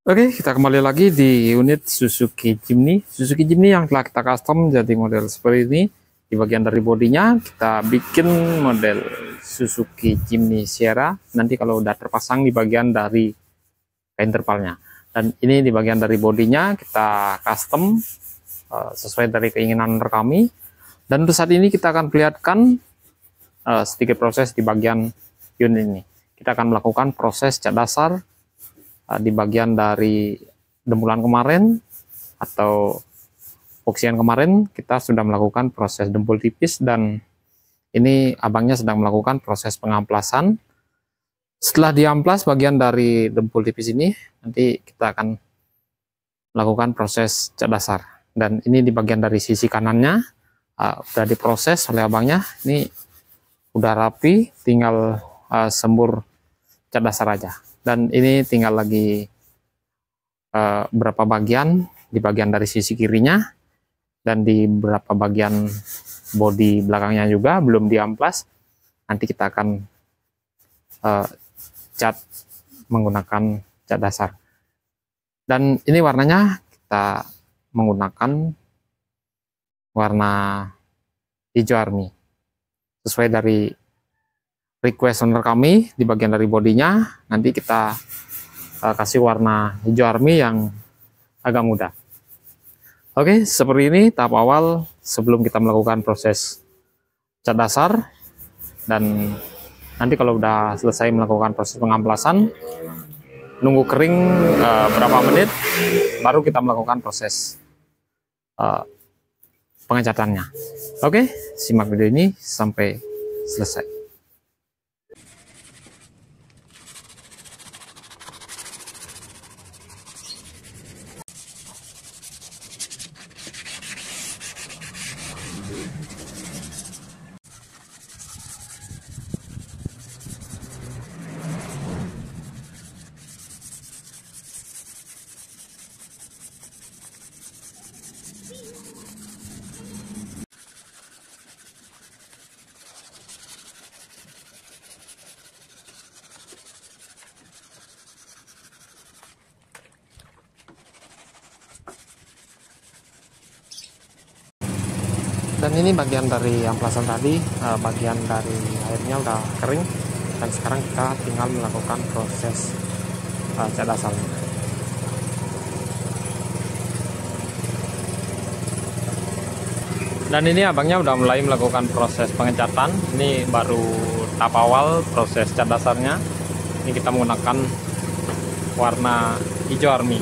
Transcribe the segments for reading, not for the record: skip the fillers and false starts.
Oke, kita kembali lagi di unit Suzuki Jimny. Suzuki Jimny yang telah kita custom jadi model seperti ini. Di bagian dari bodinya kita bikin model Suzuki Jimny Sierra. Nanti kalau udah terpasang di bagian dari kain terpalnya. Dan ini di bagian dari bodinya kita custom sesuai dari keinginan kami. Dan untuk saat ini kita akan perlihatkan sedikit proses di bagian unit ini. Kita akan melakukan proses cat dasar di bagian dari dempulan kemarin atau epoksian kemarin. Kita sudah melakukan proses dempul tipis dan ini abangnya sedang melakukan proses pengamplasan. Setelah diamplas bagian dari dempul tipis ini, nanti kita akan melakukan proses cat dasar. Dan ini di bagian dari sisi kanannya sudah diproses oleh abangnya. Ini udah rapi, tinggal sembur cat dasar aja. Dan ini tinggal lagi beberapa bagian, di bagian dari sisi kirinya dan di beberapa bagian bodi belakangnya juga belum diamplas. Nanti kita akan cat menggunakan cat dasar. Dan ini warnanya kita menggunakan warna hijau army sesuai dari request owner kami. Di bagian dari bodinya nanti kita kasih warna hijau army yang agak muda. Oke, seperti ini tahap awal sebelum kita melakukan proses cat dasar. Dan nanti kalau udah selesai melakukan proses pengamplasan, nunggu kering berapa menit baru kita melakukan proses pengecatannya. Oke, simak video ini sampai selesai. Dan ini bagian dari amplasan tadi, bagian dari airnya udah kering, dan sekarang kita tinggal melakukan proses cat dasarnya. Dan ini abangnya udah mulai melakukan proses pengecatan. Ini baru tahap awal proses cat dasarnya. Ini kita menggunakan warna hijau army.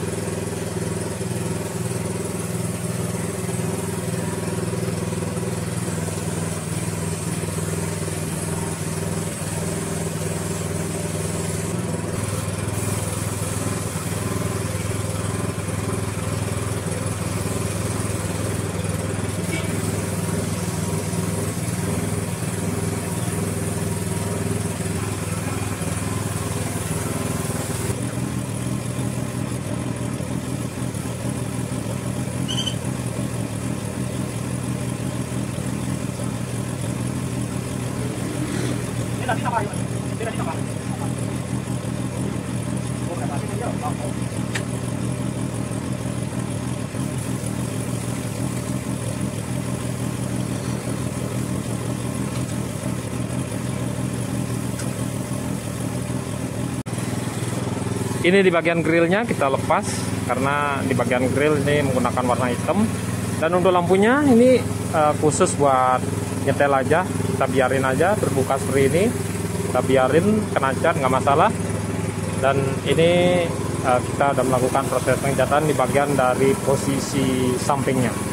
Ini di bagian grillnya kita lepas karena di bagian grill ini menggunakan warna hitam. Dan untuk lampunya ini khusus buat nyetel aja, kita biarin aja terbuka seperti ini, kita biarin kena cat nggak masalah. Dan ini kita sudah melakukan proses pengecatan di bagian dari posisi sampingnya.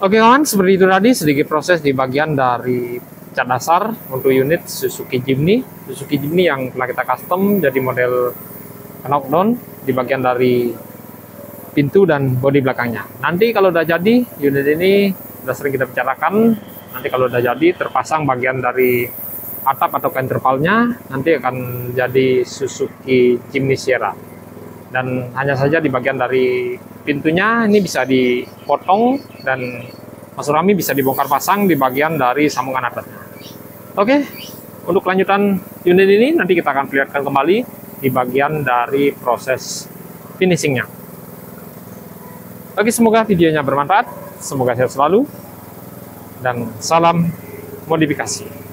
Oke kawan, seperti itu tadi sedikit proses di bagian dari cat dasar untuk unit Suzuki Jimny. Suzuki Jimny yang telah kita custom jadi model knockdown di bagian dari pintu dan bodi belakangnya. Nanti kalau udah jadi, unit ini udah sering kita bicarakan, nanti kalau udah jadi terpasang bagian dari atap atau intervalnya, nanti akan jadi Suzuki Jimny Sierra. Dan hanya saja di bagian dari pintunya ini bisa dipotong dan masurami bisa dibongkar pasang di bagian dari sambungan atasnya. Oke, untuk kelanjutan unit ini nanti kita akan perlihatkan kembali di bagian dari proses finishingnya. Oke, semoga videonya bermanfaat, semoga sehat selalu, dan salam modifikasi.